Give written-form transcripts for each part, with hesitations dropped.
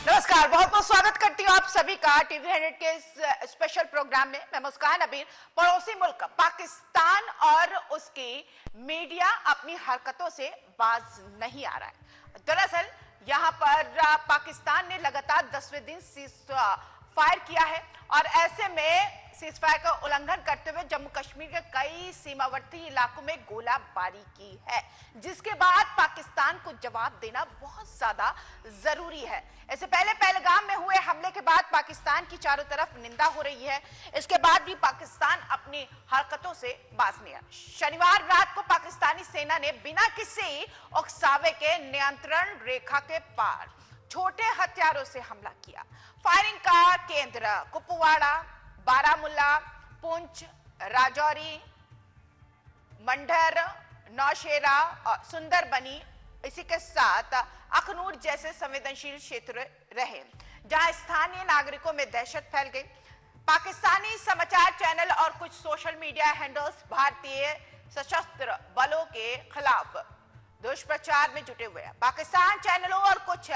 नमस्कार, बहुत बहुत स्वागत करती हूँ आप सभी का टीवी 100 के इस स्पेशल प्रोग्राम में। मैं मुस्कान अबीर। पड़ोसी मुल्क पाकिस्तान और उसकी मीडिया अपनी हरकतों से बाज नहीं आ रहा है। दरअसल यहाँ पर पाकिस्तान ने लगातार 10वें दिन सीज फायर किया है और ऐसे में सीज फायर का उल्लंघन करते हुए जम्मू कश्मीर के कई सीमावर्ती इलाकों में गोलाबारी की है, जिसके बाद पाकिस्तान को जवाब देना बहुत ज्यादा जरूरी है। इससे पहले पहलगाम में हुए हमले के बाद पाकिस्तान की चारों तरफ निंदा हो रही है। इसके बाद भी पाकिस्तान अपनी हरकतों से बाज नहीं आया। शनिवार रात को पाकिस्तानी सेना ने बिना किसी उकसावे के नियंत्रण रेखा के पार छोटे हथियारों से हमला किया। फायरिंग का केंद्र कुपवाड़ा, बारामुल्ला, पुंछ, राजौरी, मंडर, नौशेरा और सुंदरबनी, इसी के साथ अखनूर जैसे संवेदनशील क्षेत्र रहे, जहां स्थानीय नागरिकों में दहशत फैल गई। पाकिस्तानी समाचार चैनल और कुछ सोशल मीडिया हैंडल्स भारतीय सशस्त्र बलों के खिलाफ दुष्प्रचार में जुटे हुए हैं। पाकिस्तान चैनलों और कुछ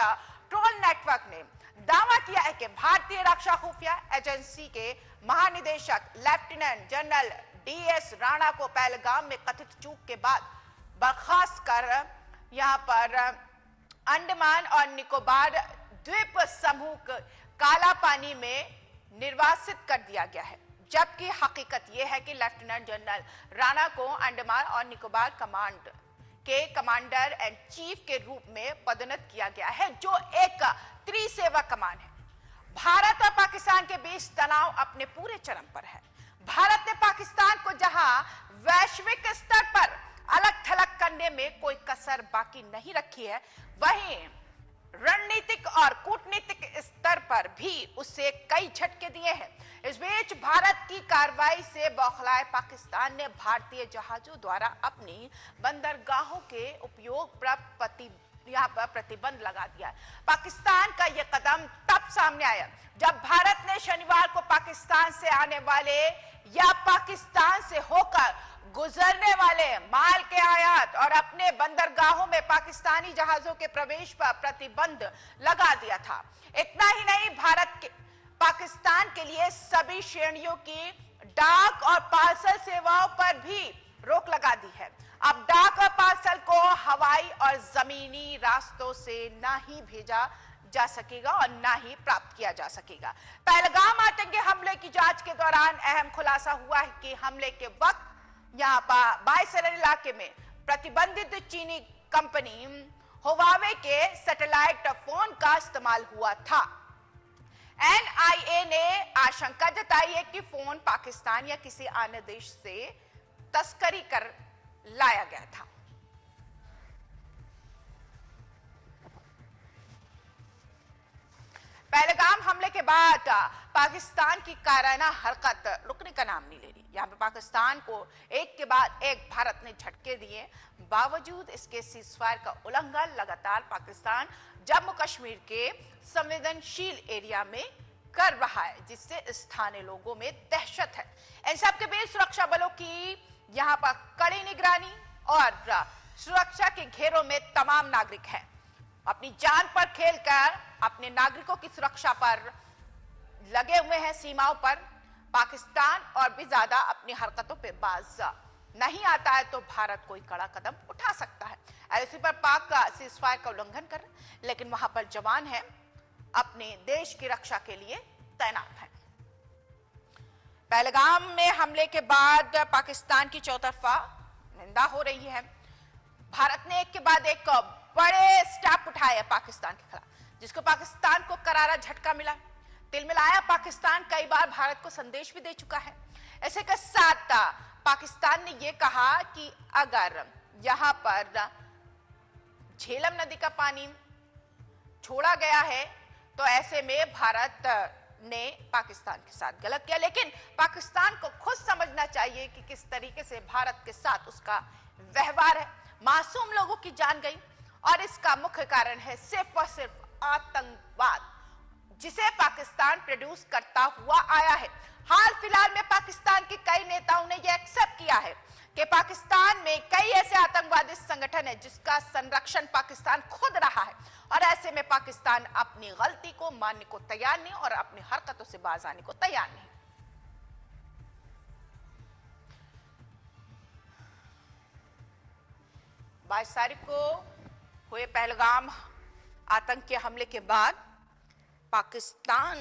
ट्रोल नेटवर्क ने दावा किया है कि भारतीय रक्षा खुफिया एजेंसी के महानिदेशक लेफ्टिनेंट जनरल डीएस राणा को पहलगाम में कथित चूक के बाद बर्खास्त कर यहां पर अंडमान और निकोबार द्वीप समूह काला पानी में निर्वासित कर दिया गया है, जबकि हकीकत यह है कि लेफ्टिनेंट जनरल राणा को अंडमान और निकोबार कमांड के कमांडर एंड चीफ के रूप में पदोन्नत किया गया है, जो एक त्रिसेवा कमान है। भारत और पाकिस्तान के बीच तनाव अपने पूरे चरम पर है। भारत ने पाकिस्तान को जहां वैश्विक स्तर पर अलग थलग करने में कोई कसर बाकी नहीं रखी है, वहीं रणनीतिक और कूटनीतिक स्तर पर भी उससे कई झटके दिए हैं। इस बीच भारत की कार्रवाई से बौखलाए पाकिस्तान ने भारतीय जहाजों द्वारा अपनी बंदरगाहों के उपयोग पर यहाँ पर प्रतिबंध लगा दिया है। पाकिस्तान का यह कदम तब सामने आया जब भारत ने शनिवार को पाकिस्तान से आने वाले या पाकिस्तान से होकर गुजरने वाले माल के आयात और अपने बंदरगाहों में पाकिस्तानी जहाजों के प्रवेश पर प्रतिबंध लगा दिया था। इतना ही नहीं, भारत के पाकिस्तान के लिए सभी श्रेणियों की डाक और पार्सल सेवाओं पर भी रोक लगा दी है। अब डाक और पार्सल को हवाई और जमीनी रास्तों से ना ही भेजा जा सकेगा और ना ही प्राप्त किया जा सकेगा। पहलगाम आतंकी हमले की जांच के दौरान अहम खुलासा हुआ है कि हमले के वक्त यहाँ पर बायसरन इलाके में प्रतिबंधित चीनी कंपनी हुआवे के सैटेलाइट फोन का इस्तेमाल हुआ था। एनआईए ने आशंका जताई है कि फोन पाकिस्तान या किसी अन्य देश से तस्करी कर लाया गया था। पहलगाम हमले के बाद पाकिस्तान की कायराना हरकत रुकने का नाम नहीं ले रही। यहाँ पे पाकिस्तान को एक के बाद एक भारत ने झटके दिए। बावजूद इसके सीजफायर का उल्लंघन लगातार पाकिस्तान जम्मू कश्मीर के संवेदनशील एरिया में कर रहा है, जिससे स्थानीय लोगों में दहशत है। इन सब के बीच सुरक्षा बलों की यहाँ पर कड़ी निगरानी और सुरक्षा के घेरों में तमाम नागरिक हैं। अपनी जान पर खेलकर अपने नागरिकों की सुरक्षा पर लगे हुए हैं सीमाओं पर। पाकिस्तान और भी ज्यादा अपनी हरकतों पे बाज नहीं आता है तो भारत कोई कड़ा कदम उठा सकता है। ऐसे पर पाक का सीजफायर का उल्लंघन कर, लेकिन वहां पर जवान है अपने देश की रक्षा के लिए तैनात है। पहलगाम में हमले के बाद पाकिस्तान की चौतरफा निंदा हो रही है। भारत ने एक के बाद एक बड़े स्टेप उठाए पाकिस्तान के खिलाफ, जिसको पाकिस्तान को करारा झटका मिला। तिलमिलाया पाकिस्तान कई बार भारत को संदेश भी दे चुका है। ऐसे के साथ पाकिस्तान ने यह कहा कि अगर यहां पर झेलम नदी का पानी छोड़ा गया है तो ऐसे में भारत ने पाकिस्तान के साथ गलत किया। लेकिन पाकिस्तान को खुद समझना चाहिए कि किस तरीके से भारत के साथ उसका व्यवहार है। मासूम लोगों की जान गई और इसका मुख्य कारण है सिर्फ और सिर्फ आतंकवाद। जिसे पाकिस्तान प्रोड्यूस करता हुआ आया है। हाल फिलहाल में पाकिस्तान के कई नेताओं ने यह एक्सेप्ट किया है कि पाकिस्तान में कई ऐसे आतंकवादी संगठन है जिसका संरक्षण पाकिस्तान खुद रहा है, और ऐसे में पाकिस्तान अपनी गलती को मानने को तैयार नहीं और अपनी हरकतों से बाज आने को तैयार नहीं। 22 तारीख को हुए पहलगाम आतंकी हमले के बाद पाकिस्तान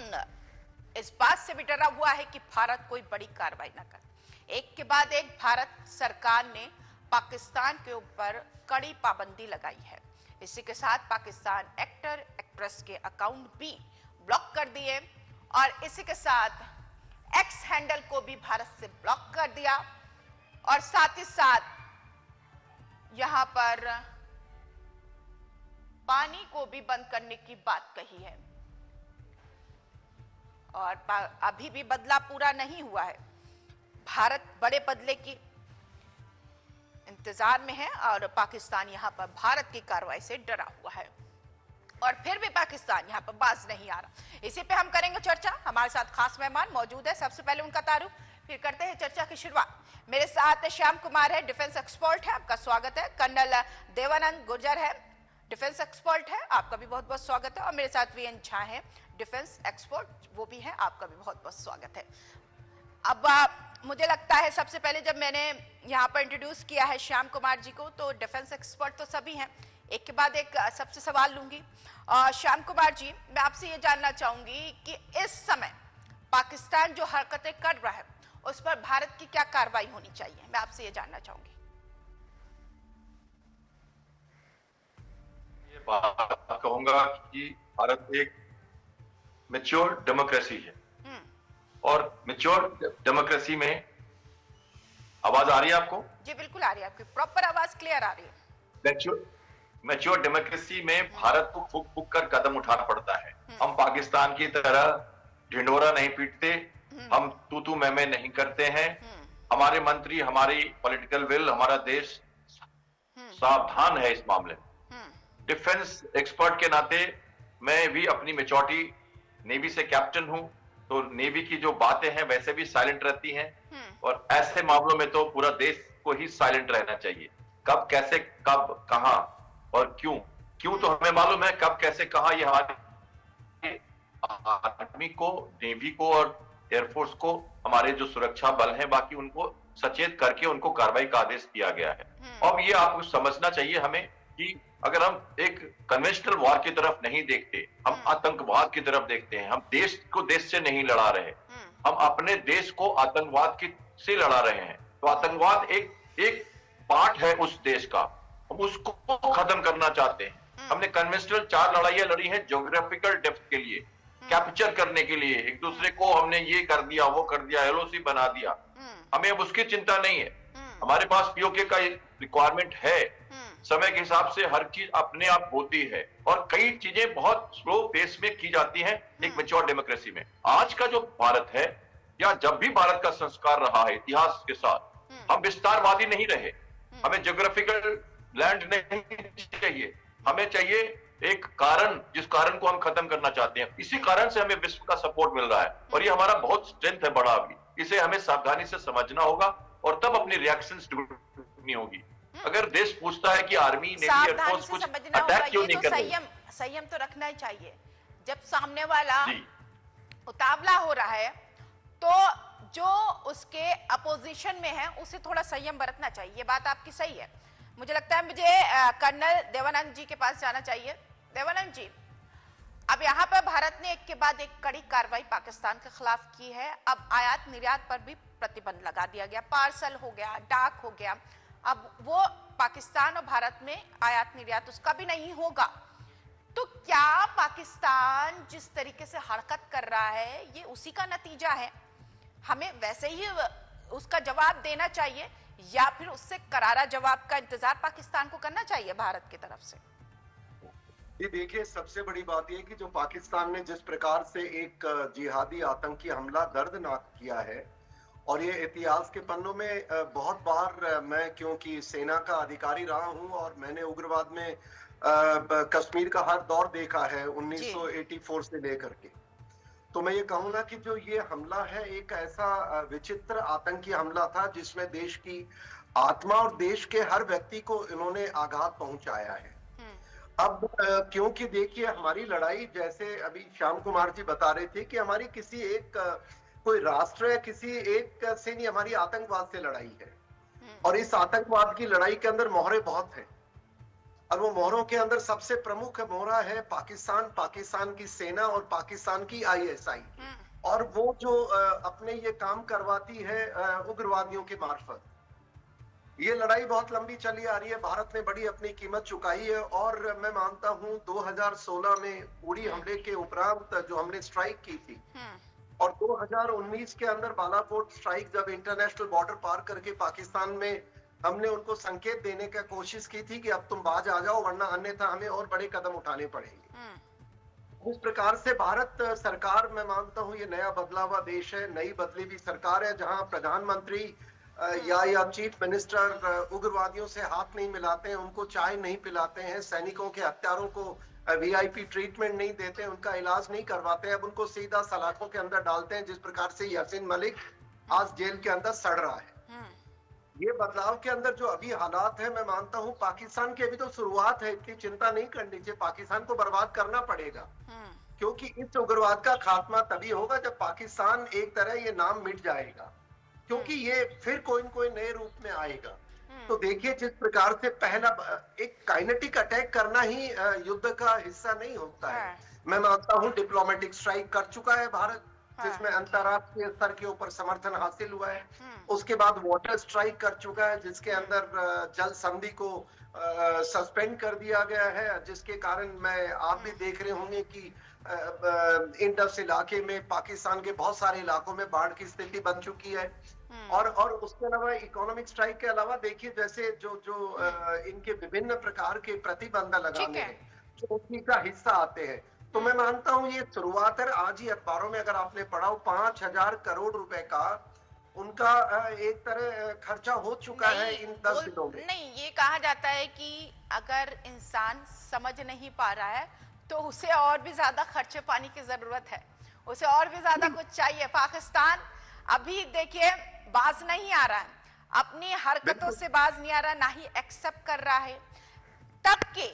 इस बात से भी डरा हुआ है कि भारत कोई बड़ी कार्रवाई न करे। एक के बाद एक भारत सरकार ने पाकिस्तान के ऊपर कड़ी पाबंदी लगाई है। इसी के साथ पाकिस्तान एक्टर एक्ट्रेस के अकाउंट भी ब्लॉक कर दिए और इसी के साथ एक्स हैंडल को भी भारत से ब्लॉक कर दिया और साथ ही साथ यहां पर पानी को भी बंद करने की बात कही है और अभी भी बदला पूरा नहीं हुआ है। भारत बड़े बदले की इंतजार में है और पाकिस्तान यहां पर भारत की कार्रवाई से डरा हुआ है और फिर भी पाकिस्तान यहां पर बाज नहीं आ रहा। इसी पे हम करेंगे चर्चा। हमारे साथ खास मेहमान मौजूद है। सबसे पहले उनका तारुफ, फिर करते हैं चर्चा की शुरुआत। मेरे साथ श्याम कुमार है, डिफेंस एक्सपर्ट है, आपका स्वागत है। कर्नल देवानंद गुर्जर है, डिफेंस एक्सपर्ट है, आपका भी बहुत बहुत स्वागत है। और मेरे साथ वीएन झा है, डिफेंस एक्सपर्ट, वो भी है, आपका भी बहुत बहुत स्वागत है। अब मुझे लगता है सबसे पहले जब मैंने यहाँ पर इंट्रोड्यूस किया है श्याम कुमार जी को, तो डिफेंस एक्सपर्ट तो सभी हैं, एक के बाद एक सबसे सवाल लूंगी। श्याम कुमार जी, मैं आपसे ये जानना चाहूंगी कि इस समय पाकिस्तान जो हरकतें कर रहा है उस पर भारत की क्या कार्रवाई होनी चाहिए, मैं आपसे ये जानना चाहूंगी। ये बात कहूंगा कि भारत एक मैच्योर डेमोक्रेसी है और मैच्योर डेमोक्रेसी में आवाज आ रही है आपको? जी बिल्कुल आ रही है, आपकी प्रॉपर आवाज क्लियर आ रही है। मैच्योर डेमोक्रेसी में भारत को फूक फूक कर कदम उठाना पड़ता है। हम पाकिस्तान की तरह ढिंडोरा नहीं पीटते, हम तू मैं नहीं करते हैं। हमारे मंत्री, हमारी पॉलिटिकल विल, हमारा देश सावधान है इस मामले में। डिफेंस एक्सपर्ट के नाते मैं भी अपनी मेच्योरिटी, नेवी से कैप्टन हूं, तो नेवी की जो बातें हैं वैसे भी साइलेंट रहती हैं और ऐसे मामलों में तो पूरा देश को ही साइलेंट रहना चाहिए। कब कैसे, कब कहां और क्यों तो हमें मालूम है, कब कैसे कहां ये हमारे आर्मी को, नेवी को और एयरफोर्स को, हमारे जो सुरक्षा बल हैं बाकी, उनको सचेत करके उनको कार्रवाई का आदेश दिया गया है। अब ये आपको समझना चाहिए हमें कि अगर हम एक कन्वेंशनल वॉर की तरफ नहीं देखते, हम आतंकवाद की तरफ देखते हैं। हम देश को देश से नहीं लड़ा रहे, हम अपने देश को आतंकवाद से लड़ा रहे हैं। तो आतंकवाद एक पार्ट है उस देश का, हम उसको खत्म करना चाहते हैं। हमने कन्वेंशनल 4 लड़ाइयां लड़ी हैं ज्योग्राफिकल डेप्थ के लिए, कैप्चर करने के लिए। एक दूसरे को हमने ये कर दिया, वो कर दिया, एलओसी बना दिया। हमें अब उसकी चिंता नहीं है। हमारे पास पीओके का रिक्वायरमेंट है, समय के हिसाब से हर चीज अपने आप होती है और कई चीजें बहुत स्लो पेस में की जाती हैं एक मैच्योर डेमोक्रेसी में। आज का जो भारत है, या जब भी भारत का संस्कार रहा है इतिहास के साथ, हम विस्तारवादी नहीं रहे। हमें ज्योग्राफिकल लैंड नहीं चाहिए, हमें चाहिए एक कारण, जिस कारण को हम खत्म करना चाहते हैं। इसी कारण से हमें विश्व का सपोर्ट मिल रहा है और ये हमारा बहुत स्ट्रेंथ है बड़ा। अभी इसे हमें सावधानी से समझना होगा और तब अपनी रिएक्शंस ढूंढनी होगी। अगर देश पूछता है कि आर्मी, नेवी, एयरफोर्स कुछ अटैक क्यों नहीं कर रही, संयम तो रखना ही चाहिए। जब सामने वाला उतावला हो रहा है तो जो उसके अपोजिशन में है उसे थोड़ा संयम बरतना चाहिए। ये बात आपकी सही है। मुझे लगता है मुझे कर्नल देवानंद जी के पास जाना चाहिए। देवानंद जी, अब यहाँ पर भारत ने एक के बाद एक कड़ी कार्रवाई पाकिस्तान के खिलाफ की है। अब आयात निर्यात पर भी प्रतिबंध लगा दिया गया, पार्सल हो गया, डाक हो गया, अब वो पाकिस्तान और भारत में आयात निर्यात उसका भी नहीं होगा। तो क्या पाकिस्तान जिस तरीके से हरकत कर रहा है ये उसी का नतीजा है? हमें वैसे ही उसका जवाब देना चाहिए या फिर उससे करारा जवाब का इंतजार पाकिस्तान को करना चाहिए भारत की तरफ से? ये देखिए, सबसे बड़ी बात यह कि जो पाकिस्तान ने जिस प्रकार से एक जिहादी आतंकी हमला दर्दनाक किया है, और ये इतिहास के पन्नों में बहुत बार, मैं क्योंकि सेना का अधिकारी रहा हूं और मैंने उग्रवाद में कश्मीर का हर दौर देखा है 1984 से लेकर के, तो मैं ये कहूंगा कि जो ये हमला है एक ऐसा विचित्र आतंकी हमला था जिसमें देश की आत्मा और देश के हर व्यक्ति को इन्होंने आघात पहुंचाया है। अब क्योंकि देखिए हमारी लड़ाई, जैसे अभी श्याम कुमार जी बता रहे थे कि हमारी किसी एक कोई राष्ट्र या किसी एक से नहीं, हमारी आतंकवाद से लड़ाई है। और इस आतंकवाद की लड़ाई के अंदर मोहरे बहुत हैं, और वो मोहरों के अंदर सबसे प्रमुख मोहरा है पाकिस्तान, पाकिस्तान की सेना और पाकिस्तान की ISI। और वो जो अपने ये काम करवाती है उग्रवादियों के मार्फत। ये लड़ाई बहुत लंबी चली आ रही है, भारत ने बड़ी अपनी कीमत चुकाई है। और मैं मानता हूं 2016 में उड़ी हमले के उपरांत जो हमने स्ट्राइक की थी, और 2019 के अंदर बालाकोट स्ट्राइक, जब इंटरनेशनल बॉर्डर पार करके पाकिस्तान में हमने उनको संकेत देने की कोशिश की थी कि अब तुम बाज आ जाओ, वरना अन्यथा हमें और बड़े कदम उठाने पड़ेंगे। इस प्रकार से भारत सरकार, मैं मानता हूं ये नया बदला हुआ देश है, नई बदली हुई सरकार है, जहां प्रधानमंत्री या चीफ मिनिस्टर उग्रवादियों से हाथ नहीं मिलाते हैं, उनको चाय नहीं पिलाते हैं, सैनिकों के हत्यारों को VIP ट्रीटमेंट नहीं देते, उनका इलाज नहीं करवाते हैं, अब उनको सीधा सलाखों के अंदर डालते हैं, जिस प्रकार से यासीन मलिक आज जेल के अंदर सड़ रहा है। ये बदलाव के अंदर जो अभी हालात है, मैं मानता हूं पाकिस्तान की अभी तो शुरुआत है, इतनी चिंता नहीं करनी चाहिए। पाकिस्तान को बर्बाद करना पड़ेगा, क्योंकि इस उग्रवाद का खात्मा तभी होगा जब पाकिस्तान एक तरह ये नाम मिट जाएगा, क्योंकि ये फिर कोई न कोई नए रूप में आएगा। तो देखिए जिस प्रकार से पहला एक काइनेटिक अटैक करना ही युद्ध का हिस्सा नहीं होता है। मैं मानता हूं डिप्लोमेटिक स्ट्राइक कर चुका है भारत, जिसमें अंतरराष्ट्रीय स्तर के ऊपर समर्थन हासिल हुआ है। उसके बाद वाटर स्ट्राइक कर चुका है, जिसके अंदर जल संधि को सस्पेंड कर दिया गया है, जिसके कारण आप भी देख रहे होंगे कि इंडस इलाके में पाकिस्तान के बहुत सारे इलाकों में बाढ़ की स्थिति बन चुकी है। और उसके अलावा इकोनॉमिक स्ट्राइक के अलावा देखिए जैसे जो इनके विभिन्न प्रकार के प्रतिबंध लगाने हैं, जो उसी का हिस्सा आते हैं। तो मैं मानता हूं ये शुरुआत है। आज ही अखबारों में अगर आपने पढ़ा हो 5,000 करोड़ रुपए का उनका एक तरह खर्चा हो चुका है इन 10 दिनों में। नहीं, ये कहा जाता है कि अगर इंसान समझ नहीं पा रहा है तो उसे और भी ज्यादा खर्चे पानी की जरूरत है, उसे और भी ज्यादा कुछ चाहिए। पाकिस्तान अभी देखिए बाज नहीं आ रहा है, अपनी हरकतों से बाज नहीं आ रहा, ना ही एक्सेप्ट कर रहा है। तब के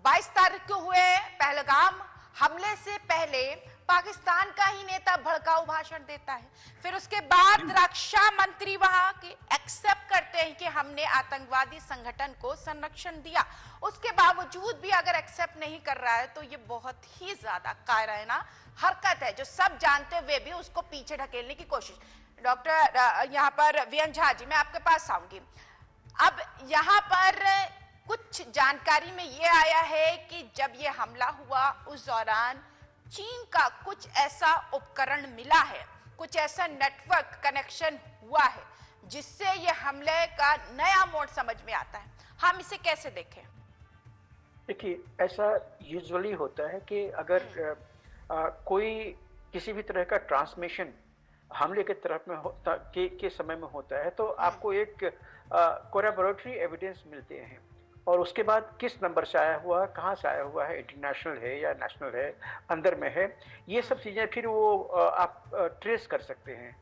22 तारीख को हुए पहलगाम हमले से पहले पाकिस्तान का ही नेता भड़काऊ भाषण देता है, फिर उसके बाद रक्षा मंत्री वहां के एक्सेप्ट करते हैं कि हमने आतंकवादी संगठन को संरक्षण दिया। उसके बावजूद भी अगर एक्सेप्ट नहीं कर रहा है तो ये बहुत ही ज्यादा कायराना हरकत है, जो सब जानते हुए भी उसको पीछे ढकेलने की कोशिश। डॉक्टर यहाँ पर वीएन झा जी, मैं आपके पास आऊंगी। अब यहाँ पर कुछ जानकारी में ये आया है कि जब ये हमला हुआ उस दौरान चीन का कुछ ऐसा उपकरण मिला है, कुछ ऐसा नेटवर्क कनेक्शन हुआ है जिससे ये हमले का नया मोड समझ में आता है। हम इसे कैसे देखें? देखिए, ऐसा यूजुअली होता है कि अगर कोई किसी भी तरह का ट्रांसमिशन हमले के तरफ में होता के समय में होता है तो आपको एक कोरैबोरेटरी एविडेंस मिलते हैं, और उसके बाद किस नंबर से आया हुआ है, कहाँ से आया हुआ है, इंटरनेशनल है या नेशनल है, अंदर में है, ये सब चीज़ें फिर वो आप ट्रेस कर सकते हैं।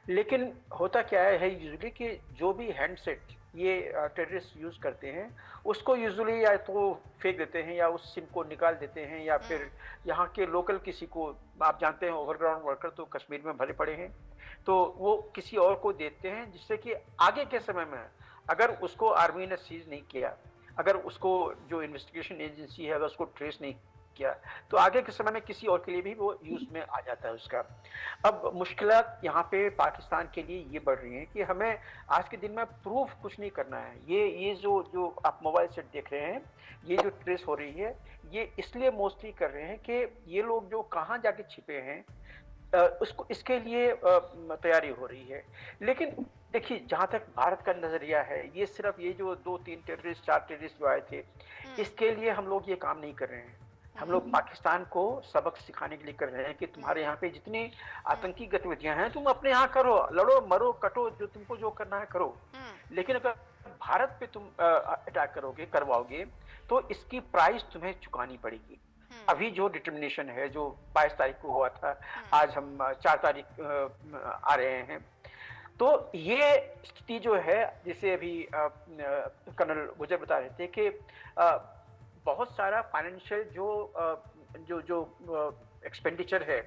लेकिन होता क्या है यूजुअली कि जो भी हैंडसेट ये टेररिस्ट यूज़ करते हैं उसको यूजुअली या तो फेंक देते हैं या उस सिम को निकाल देते हैं, या फिर यहाँ के लोकल किसी को, आप जानते हैं ओवरग्राउंड वर्कर तो कश्मीर में भरे पड़े हैं, तो वो किसी और को देते हैं, जिससे कि आगे के समय में अगर उसको आर्मी ने सीज नहीं किया, अगर उसको जो इन्वेस्टिगेशन एजेंसी है अगर उसको ट्रेस नहीं किया, तो आगे के समय में किसी और के लिए भी वो यूज में आ जाता है उसका। अब मुश्किलात यहाँ पे पाकिस्तान के लिए ये बढ़ रही हैं कि हमें आज के दिन में प्रूफ कुछ नहीं करना है। ये जो आप मोबाइल सेट देख रहे हैं, ये जो ट्रेस हो रही है, ये इसलिए मोस्टली कर रहे हैं कि ये लोग जो कहाँ जाके छिपे हैं उसको, इसके लिए तैयारी हो रही है। लेकिन देखिए, जहाँ तक भारत का नजरिया है, ये सिर्फ ये जो 2-3 टेररिस्ट 4 टेररिस्ट जो आए थे, इसके लिए हम लोग ये काम नहीं कर रहे हैं। हम लोग पाकिस्तान को सबक सिखाने के लिए कर रहे हैं कि तुम्हारे यहाँ पे जितनी आतंकी गतिविधियां हैं तुम अपने यहाँ करो, लड़ो मरो कटो, जो तुमको जो करना है करो, लेकिन अगर भारत पे तुम अटैक करवाओगे तो इसकी प्राइस तुम्हें चुकानी पड़ेगी। अभी जो डिटर्मिनेशन है जो 22 तारीख को हुआ था, आज हम 4 तारीख आ रहे हैं, तो ये स्थिति जो है, जिसे अभी कर्नल गुजर बता रहे थे कि बहुत सारा फाइनेंशियल जो एक्सपेंडिचर है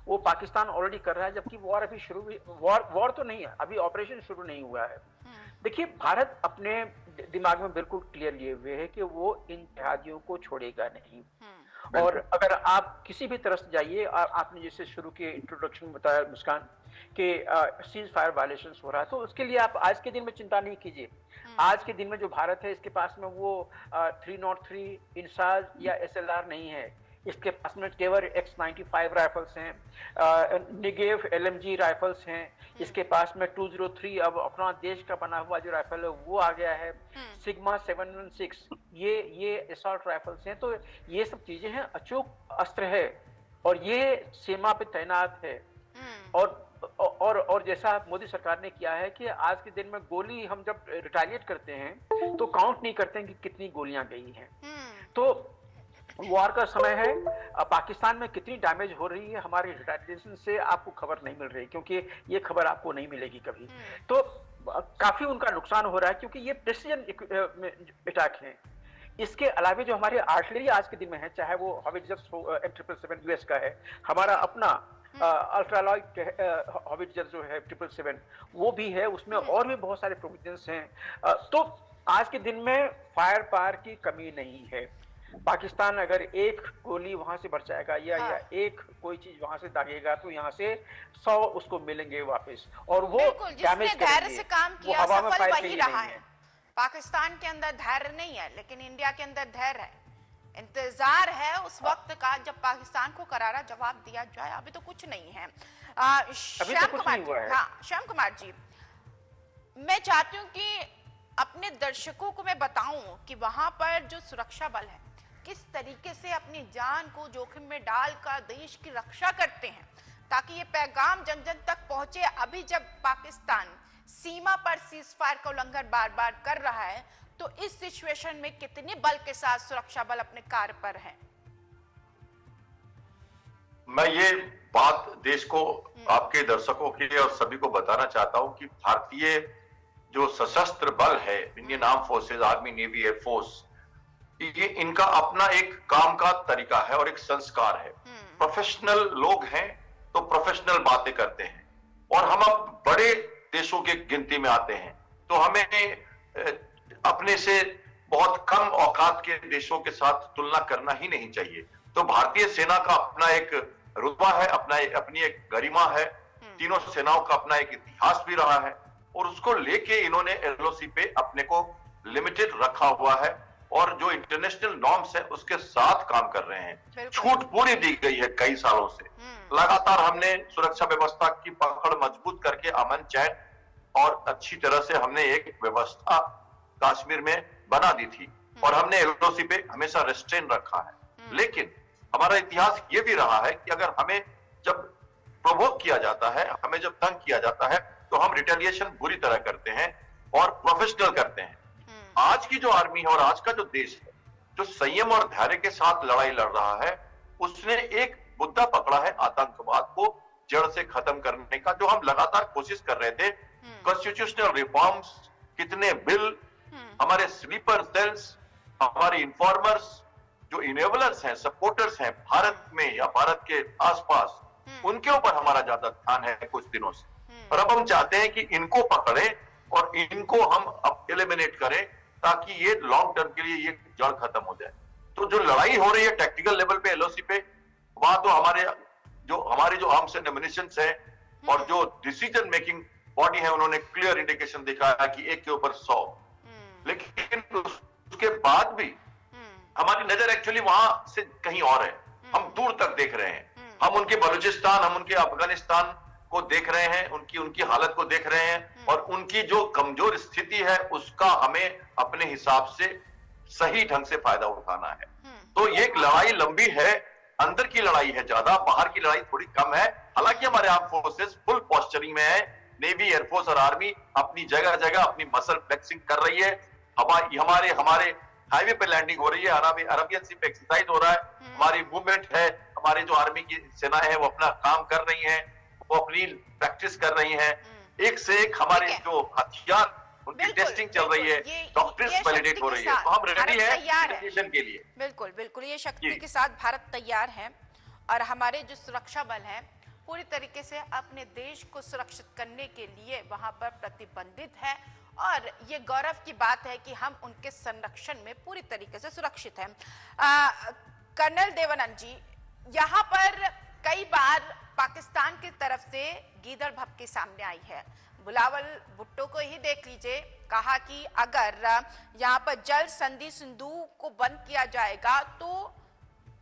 वो पाकिस्तान ऑलरेडी कर रहा है, जबकि वॉर अभी वॉर तो नहीं है, अभी ऑपरेशन शुरू नहीं हुआ है। देखिए, भारत अपने दिमाग में बिल्कुल क्लियर लिए हुए है कि वो इन जिहादियों को छोड़ेगा नहीं। और अगर आप किसी भी तरह से जाइए, आपने जैसे शुरू के इंट्रोडक्शन में बताया मुस्कान कि सीज फायर वायलेशंस हो रहा है, तो उसके लिए आप आज के दिन में चिंता नहीं कीजिए। आज के दिन में जो भारत है, इसके पास में वो 303 इंसाज या SLR नहीं है, इसके पास में केवल X95 राइफल्स हैं, निगेव LMG राइफल्स हैं, इसके पास में 203 अब अपना देश का बना हुआ जो राइफल है वो आ गया है, सिग्मा 716 ये असॉल्ट राइफल्स हैं। तो ये सब चीजें हैं, अचूक अस्त्र है और ये सीमा पे तैनात है। और जैसा मोदी सरकार ने किया है कि आज के दिन में गोली हम जब रिटालिएट करते हैं तो काउंट नहीं करते हैं कि कितनी गोलियां गई हैं। तो वॉर का समय है, पाकिस्तान में कितनी डैमेज हो रही है हमारे रिटालिएशन से आपको खबर नहीं मिल रही, क्योंकि ये खबर आपको नहीं मिलेगी कभी। तो काफी उनका नुकसान हो रहा है, क्योंकि ये प्रेसिजन अटैक हैं। इसके अलावा जो हमारे आर्टिलरी आज के दिन में है, चाहे वो हॉविट्जर्स M777 US का है, हमारा अपना अल्ट्रालाइट हॉविट्जर जो है 777 वो भी है, उसमें और भी बहुत सारे प्रोविजंस हैं। तो आज के दिन में फायर पावर की कमी नहीं है। पाकिस्तान अगर एक गोली वहां से बरसाएगा या एक कोई चीज वहां से दागेगा तो यहाँ से 100 उसको मिलेंगे वापस, और वो डैमेज धैर्य से काम किया, सफल वही रहा है। पाकिस्तान के अंदर धैर्य नहीं है, लेकिन इंडिया के अंदर धैर्य है, इंतजार है उस वक्त का जब पाकिस्तान को करारा जवाब दिया जाए। अभी तो कुछ नहीं है। श्याम कुमार जी, मैं चाहती हूँ कि अपने दर्शकों को मैं बताऊं कि वहां पर जो सुरक्षा बल है किस तरीके से अपनी जान को जोखिम में डालकर देश की रक्षा करते हैं, ताकि ये पैगाम जन जन तक पहुंचे। अभी जब पाकिस्तान सीमा पर सीज फायर का उल्लंघन बार बार कर रहा है, तो इस सिचुएशन में कितने बल के साथ सुरक्षा बल अपने कार्य पर है? मैं ये बात देश को, आपके दर्शकों के लिए और सभी को बताना चाहता हूं कि भारतीय जो सशस्त्र बल है, Indian arm forces, army, navy, air force, ये इनका अपना एक काम का तरीका है और एक संस्कार है। प्रोफेशनल लोग हैं तो प्रोफेशनल बातें करते हैं, और हम अब बड़े देशों के गिनती में आते हैं, तो हमें अपने से बहुत कम औकात के देशों के साथ तुलना करना ही नहीं चाहिए। तो भारतीय सेना का अपना एक रुतबा है, अपनी एक गरिमा है, तीनों सेनाओं का अपना एक इतिहास भी रहा है, और उसको लेके इन्होंने LOC पे अपने को लिमिटेड रखा हुआ है, और जो इंटरनेशनल नॉर्म्स है उसके साथ काम कर रहे हैं। छूट पूरी दी गई है कई सालों से। लगातार हमने सुरक्षा व्यवस्था की पकड़ मजबूत करके अमन चैन और अच्छी तरह से हमने एक व्यवस्था कश्मीर में बना दी थी, और हमने LOC पे हमेशा रेस्ट्रेन रखा है। लेकिन हमारा इतिहास ये भी रहा है कि अगर हमें जब प्रोवोक किया जाता है, हमें जब तंग किया जाता है, तो हम रिटेलिएशन बुरी तरह करते हैं और प्रोफेशनल करते हैं। आज की जो आर्मी है और आज का जो देश है, जो संयम और धैर्य के साथ लड़ाई लड़ रहा है, उसने एक मुद्दा पकड़ा है आतंकवाद को जड़ से खत्म करने का, जो हम लगातार कोशिश कर रहे थे। कॉन्स्टिट्यूशनल रिफॉर्म्स, कितने बिल, हमारे स्लीपर सेल्स, हमारे इन्फॉर्मर्स, जो इनेबलर्स हैं, सपोर्टर्स हैं भारत में या भारत के आसपास, उनके ऊपर हमारा ज्यादा ध्यान है कुछ दिनों से। और अब हम चाहते हैं कि इनको पकड़ें और इनको हम अब एलिमिनेट करें, ताकि ये लॉन्ग टर्म के लिए ये जड़ खत्म हो जाए। तो जो लड़ाई हो रही है टैक्टिकल लेवल पे LOC पे, वहां तो हमारे जो आर्म्स एंड एम्युनिशंस है और जो डिसीजन मेकिंग बॉडी है, उन्होंने क्लियर इंडिकेशन दिखाया कि एक के ऊपर 100। लेकिन उसके बाद भी हमारी नजर एक्चुअली वहां से कहीं और है। हम दूर तक देख रहे हैं, हम उनके बलूचिस्तान, हम उनके अफगानिस्तान को देख रहे हैं, उनकी हालत को देख रहे हैं, और उनकी जो कमजोर स्थिति है उसका हमें अपने हिसाब से सही ढंग से फायदा उठाना है। तो ये एक लड़ाई लंबी है, अंदर की लड़ाई है ज्यादा, बाहर की लड़ाई थोड़ी कम है। हालांकि हमारे आर्म फोर्सेस फुल पोस्चरिंग में है, नेवी, एयरफोर्स और आर्मी अपनी जगह जगह अपनी मसल फ्लेक्सिंग कर रही है। हमारे हाईवे पे लैंडिंग हो रही है, अरबियन सी पे एक्सरसाइज हो रहा है, हमारी मूवमेंट है, हमारी जो आर्मी की सेना है वो अपना काम कर रही है, वो अपनी प्रैक्टिस कर रही है, एक से एक हमारे जो हथियार उनकी टेस्टिंग चल रही है, डॉक्टर्स वैलिडेट हो रही है, तो हम रेडी हैं के लिए। बिल्कुल बिल्कुल, ये शक्ति के साथ भारत तैयार है और हमारे जो सुरक्षा बल हैं पूरी तरीके से अपने देश को सुरक्षित करने के लिए वहां पर प्रतिबंधित है और ये गौरव की बात है कि हम उनके संरक्षण में पूरी तरीके से सुरक्षित हैं। कर्नल देवानंद जी, यहाँ पर कई बार पाकिस्तान की तरफ से गीदड़ भपकी सामने आई है। बिलावल भुट्टो को ही देख लीजिए, कहा कि अगर यहाँ पर जल संधि सिंधु को बंद किया जाएगा तो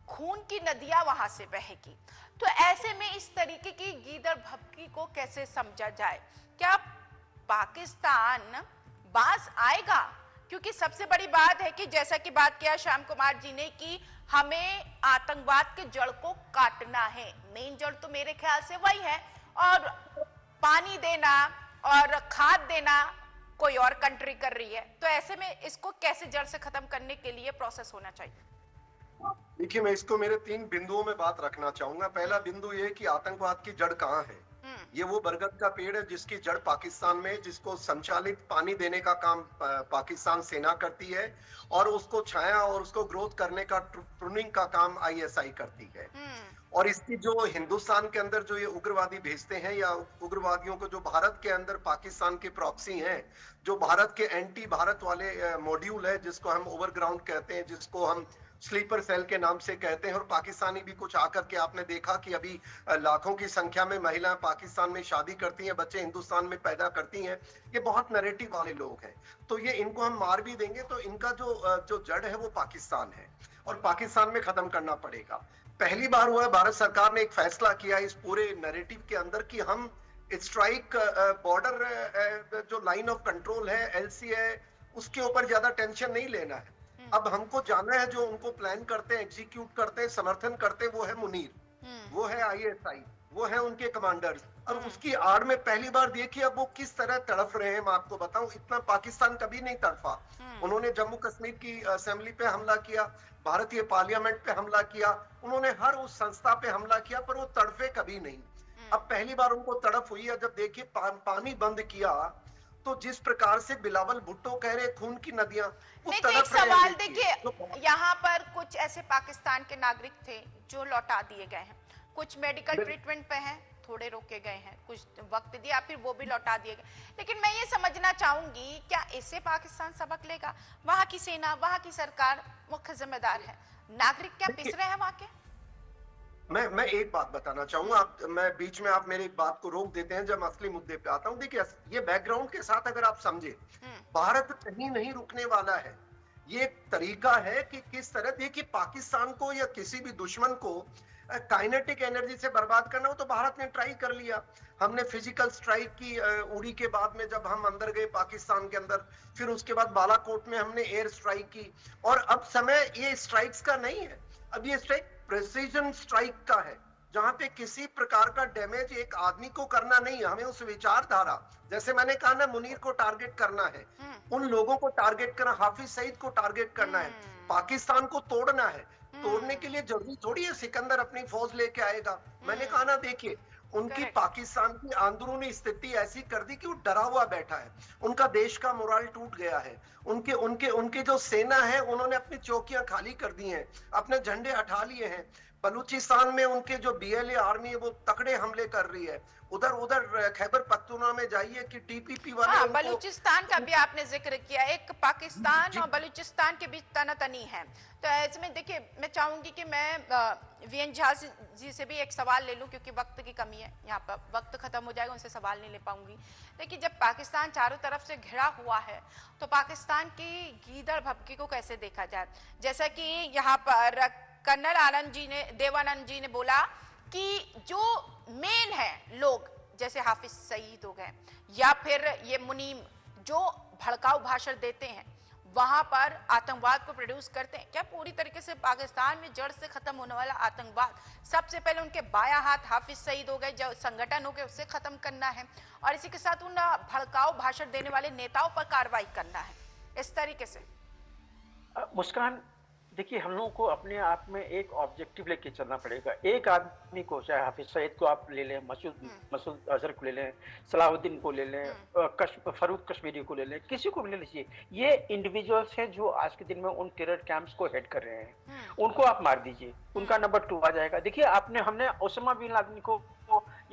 खून की नदियां वहां से बहेगी। तो ऐसे में इस तरीके की गीदड़ भपकी को कैसे समझा जाए? क्या पाकिस्तान बाज आएगा? क्योंकि सबसे बड़ी बात है कि जैसा कि बात किया श्याम कुमार जी ने कि हमें आतंकवाद के जड़ को काटना है, मेन जड़ तो मेरे ख्याल से वही है, और पानी देना और खाद देना कोई और कंट्री कर रही है। तो ऐसे में इसको कैसे जड़ से खत्म करने के लिए प्रोसेस होना चाहिए? देखिए, मैं इसको मेरे 3 बिंदुओं में बात रखना चाहूंगा। पहला बिंदु ये कि आतंकवाद की जड़ कहाँ है। ये वो बरगद का पेड़ है जिसकी जड़ पाकिस्तान में, जिसको संचालित पानी देने का काम पाकिस्तान सेना करती है और उसको छाया और उसको ग्रोथ करने का प्रूनिंग का काम आईएसआई करती है। और इसकी जो हिंदुस्तान के अंदर जो ये उग्रवादी भेजते हैं या उग्रवादियों को जो भारत के अंदर पाकिस्तान के प्रॉक्सी हैं, जो भारत के एंटी भारत वाले मॉड्यूल है, जिसको हम ओवरग्राउंड कहते हैं, जिसको हम स्लीपर सेल के नाम से कहते हैं, और पाकिस्तानी भी कुछ आकर के आपने देखा कि अभी लाखों की संख्या में महिलाएं पाकिस्तान में शादी करती हैं, बच्चे हिंदुस्तान में पैदा करती हैं। ये बहुत नैरेटिव वाले लोग हैं। तो ये इनको हम मार भी देंगे तो इनका जो जड़ है वो पाकिस्तान है और पाकिस्तान में खत्म करना पड़ेगा। पहली बार हुआ है भारत सरकार ने एक फैसला किया इस पूरे नैरेटिव के अंदर कि हम स्ट्राइक बॉर्डर जो लाइन ऑफ कंट्रोल है, एलसी है, उसके ऊपर ज्यादा टेंशन नहीं लेना है। अब हमको जाना है, जो उनको प्लान करते हैं, एग्जीक्यूट करते हैं, समर्थन करते हैं, वो है मुनीर, वो है आईएसआई, वो है उनके कमांडर्स। और उसकी आड़ में पहली बार देखिए अब वो किस तरह तड़फ रहे हैं। मैं आपको बताऊं, इतना पाकिस्तान कभी नहीं तड़फा। उन्होंने जम्मू कश्मीर की असेंबली पे हमला किया, भारतीय पार्लियामेंट पे हमला किया, उन्होंने हर उस संस्था पे हमला किया, पर वो तड़फे कभी नहीं। अब पहली बार उनको तड़फ हुई है जब देखिए पानी बंद किया तो जिस प्रकार से बिलावल भुट्टो कह रहे खून की नदियां, एक सवाल देखिए, यहाँ पर कुछ ऐसे पाकिस्तान के नागरिक थे जो लौटा दिए गए हैं, कुछ मेडिकल ट्रीटमेंट पे हैं, थोड़े रोके गए हैं, कुछ वक्त दिया फिर वो भी लौटा दिए गए। लेकिन मैं ये समझना चाहूंगी, क्या इससे पाकिस्तान सबक लेगा? वहां की सेना, वहां की सरकार मुख्य जिम्मेदार है, नागरिक क्या पिस रहे हैं वहां के? मैं एक बात बताना चाहूंगा, मैं बीच में आप मेरी बात को रोक देते हैं जब असली मुद्दे पे आता हूं। देखिए, ये बैकग्राउंड के साथ अगर आप समझे, भारत कहीं नहीं रुकने वाला है। ये एक तरीका है कि किस तरह, देखिए, पाकिस्तान को या किसी भी दुश्मन को काइनेटिक एनर्जी से बर्बाद करना हो तो भारत ने ट्राई कर लिया। हमने फिजिकल स्ट्राइक की उड़ी के बाद में, जब हम अंदर गए पाकिस्तान के अंदर, फिर उसके बाद बालाकोट में हमने एयर स्ट्राइक की। और अब समय ये स्ट्राइक्स का नहीं है, अब ये स्ट्राइक प्रेसिजन स्ट्राइक का है, जहां पे किसी प्रकार का डैमेज एक आदमी को करना नहीं है। हमें उस विचारधारा, जैसे मैंने कहा ना, मुनीर को टारगेट करना है, उन लोगों को टारगेट करना, हाफिज सईद को टारगेट करना है, पाकिस्तान को तोड़ना है। तोड़ने के लिए जरूरी थोड़ी है सिकंदर अपनी फौज लेके आएगा। मैंने कहा ना, देखिए, उनकी पाकिस्तान की अंदरूनी स्थिति ऐसी कर दी कि वो डरा हुआ बैठा है, उनका देश का मोराल टूट गया है। उनके उनके उनके जो सेना है, उन्होंने अपनी चौकियां खाली कर दी हैं, अपने झंडे हटा लिए हैं। बलूचिस्तान में उनके जो बीएलए आर्मी है वो तकड़े हमले कर रही है। उधर खैबर पख्तूनख्वा में जाइए कि टीपीपी वाले, बलूचिस्तान का भी आपने जिक्र किया, एक पाकिस्तान और बलूचिस्तान के बीच तनातनी है। तो इसमें देखिए, मैं चाहूंगी कि मैं वीएन झा जी से भी एक सवाल ले लूं, क्योंकि वक्त की कमी है, यहाँ पर वक्त खत्म हो जाएगा, उनसे सवाल नहीं ले पाऊंगी। लेकिन जब पाकिस्तान चारों तरफ से घिरा हुआ है तो पाकिस्तान की गीदड़ भपकी को कैसे देखा जाए? जैसा कि यहाँ पर कर्नल देवानंद जी ने बोला कि जो मेन है लोग, जैसे हाफिज सईद हो गए या फिर ये मुनीम, जो भड़काऊ भाषण देते हैं, वहां पर आतंकवाद को प्रोड्यूस करते हैं, क्या पूरी तरीके से पाकिस्तान में जड़ से खत्म होने वाला आतंकवाद सबसे पहले उनके बायां हाथ हाफिज सईद हो गए, जो संगठन हो गए, उससे खत्म करना है, और इसी के साथ उन भड़काऊ भाषण देने वाले नेताओं पर कार्रवाई करना है, इस तरीके से? मुस्कान, देखिए हम लोगों को अपने आप में एक ऑब्जेक्टिव लेके चलना पड़ेगा। एक आदमी को, चाहे हाफिज सईद को आप ले लें, मसूद अजहर को ले लें, सलाहुद्दीन को ले लें, फरूक कश्मीरी को ले लें, किसी को भी ले लीजिए, ये इंडिविजुअल्स हैं जो आज के दिन में उन टेरर कैंप्स को हेड कर रहे हैं। उनको आप मार दीजिए, उनका नंबर 2 आ जाएगा। देखिए हमने ओसामा बिन लादेन को,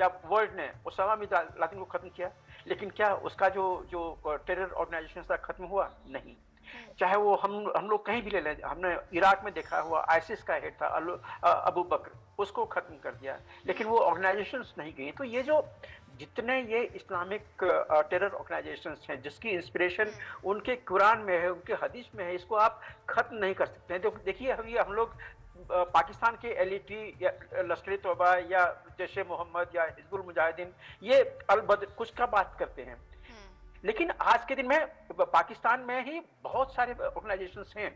या वर्ल्ड ने ओसामा बिन लादेन को खत्म किया, लेकिन क्या उसका जो टेरर ऑर्गेनाइजेशन था खत्म हुआ? नहीं। चाहे वो हम लोग कहीं भी ले लें, हमने इराक में देखा हुआ आईसिस का हेड था अबू बकर, उसको खत्म कर दिया, लेकिन वो ऑर्गेनाइजेशंस नहीं गई। तो ये जो जितने ये इस्लामिक टेरर ऑर्गेनाइजेशंस हैं जिसकी इंस्पिरेशन उनके कुरान में है, उनके हदीस में है, इसको आप खत्म नहीं कर सकते हैं। देखिए अभी हम लोग पाकिस्तान के एलईटी या लश्कर तौबा या जैश ए मोहम्मद या हिजबुल मुजाहिदीन, ये अल बद्र कुछ का बात करते हैं, लेकिन आज के दिन में पाकिस्तान में ही बहुत सारे ऑर्गेनाइजेशंस हैं।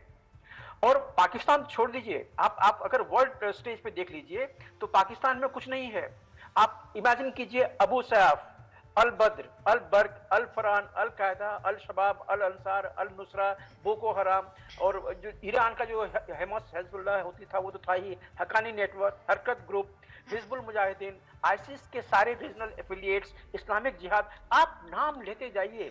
और पाकिस्तान छोड़ दीजिए, आप अगर वर्ल्ड स्टेज पे देख लीजिए तो पाकिस्तान में कुछ नहीं है। आप इमेजिन कीजिए, अबू सयाफ, अल बद्र, अल बर्क, अल फरान, अल कायदा, अल शबाब, अल अंसार, अल नुसरा, बोको हराम, और जो ईरान का जो हमास हिजबुल्लाह होती था वो तो था ही, हक्कानी नेटवर्क, हरकत ग्रुप, हिजबुल मुजाहिदीन, आईसिस के सारे रीजनल एफिलिएट्स, इस्लामिक जिहाद, आप नाम लेते जाइए।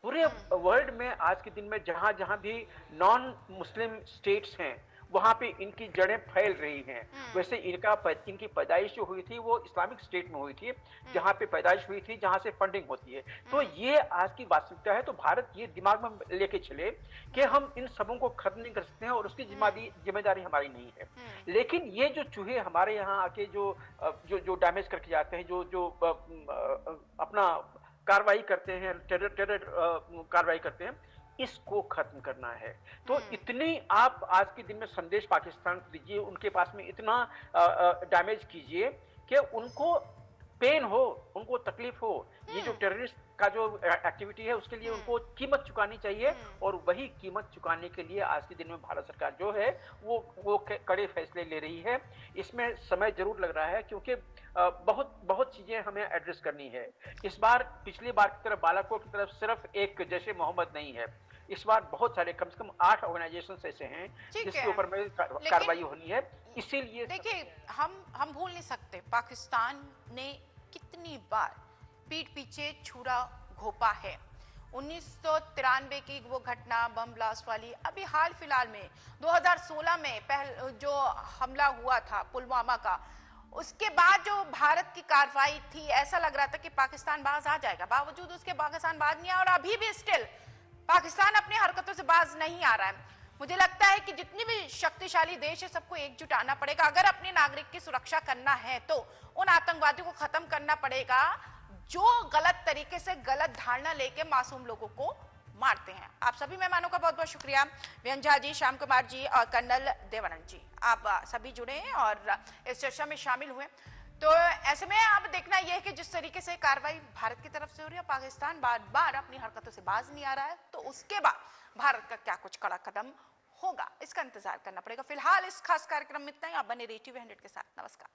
पूरे वर्ल्ड में आज के दिन में जहां जहां भी नॉन मुस्लिम स्टेट्स हैं वहां पे इनकी जड़ें फैल रही हैं। वैसे इनकी पैदाइश जो हुई थी वो इस्लामिक स्टेट में हुई थी, जहां पे पैदाइश हुई थी, जहां से फंडिंग होती है। तो ये आज की वास्तविकता है। तो भारत ये दिमाग में लेके चले कि हम इन सबों को खत्म नहीं कर सकते हैं और उसकी जिम्मेदारी हमारी नहीं है। लेकिन ये जो चूहे हमारे यहाँ आके जो डैमेज करके जाते हैं, जो अपना कार्रवाई करते हैं, टेरर कार्रवाई करते हैं, इसको खत्म करना है। तो इतनी आप आज के दिन में संदेश पाकिस्तान को दीजिए, उनके पास में इतना डैमेज कीजिए कि उनको पेन हो, उनको तकलीफ हो। ये जो टेररिस्ट का जो एक्टिविटी है उसके लिए उनको कीमत चुकानी चाहिए, और वही कीमत चुकाने के लिए आज के दिन में भारत सरकार जो है वो कड़े फैसले ले रही है। इसमें समय जरूर लग रहा है क्योंकि बहुत चीजें हमें एड्रेस करनी है। इस बार पिछली बार की तरफ बालाकोट की तरफ सिर्फ एक जैश ए मोहम्मद नहीं है, इस बार बहुत सारे, कम से कम 8 ऑर्गेनाइजेशंस ऐसे हैं जिसके ऊपर में कार्रवाई होनी है। इसीलिए देखिए हम भूल नहीं सकते पाकिस्तान ने कितनी बार पीठ पीछे छुरा घोपा है। 1993 की वो घटना बम ब्लास्ट वाली, अभी हाल फिलहाल में 2016 में जो हमला हुआ था पुलवामा का, उसके बाद जो भारत की कार्रवाई थी, ऐसा लग रहा था कि पाकिस्तान बाज आ जाएगा, बावजूद उसके पाकिस्तान बाज नहीं आया, और अभी भी स्टिल पाकिस्तान अपनी हरकतों से बाज नहीं आ रहा है। मुझे लगता है कि जितनी भी शक्तिशाली देश है सबको एकजुट आना पड़ेगा। अगर अपने नागरिक की सुरक्षा करना है तो उन आतंकवादियों को खत्म करना पड़ेगा जो गलत तरीके से गलत धारणा लेके मासूम लोगों को मारते हैं। आप सभी मेहमानों का बहुत बहुत शुक्रिया, व्यंजा जी, श्याम कुमार जी और कर्नल देवानंद जी, आप सभी जुड़े हैं और इस चर्चा में शामिल हुए। तो ऐसे में अब देखना यह है कि जिस तरीके से कार्रवाई भारत की तरफ से हो रही है, पाकिस्तान बार बार अपनी हरकतों से बाज नहीं आ रहा है, तो उसके बाद भारत का क्या कुछ कड़ा कदम होगा, इसका इंतजार करना पड़ेगा। फिलहाल इस खास कार्यक्रम में इतना ही। आप बने रहिए TV 100 के साथ। नमस्कार।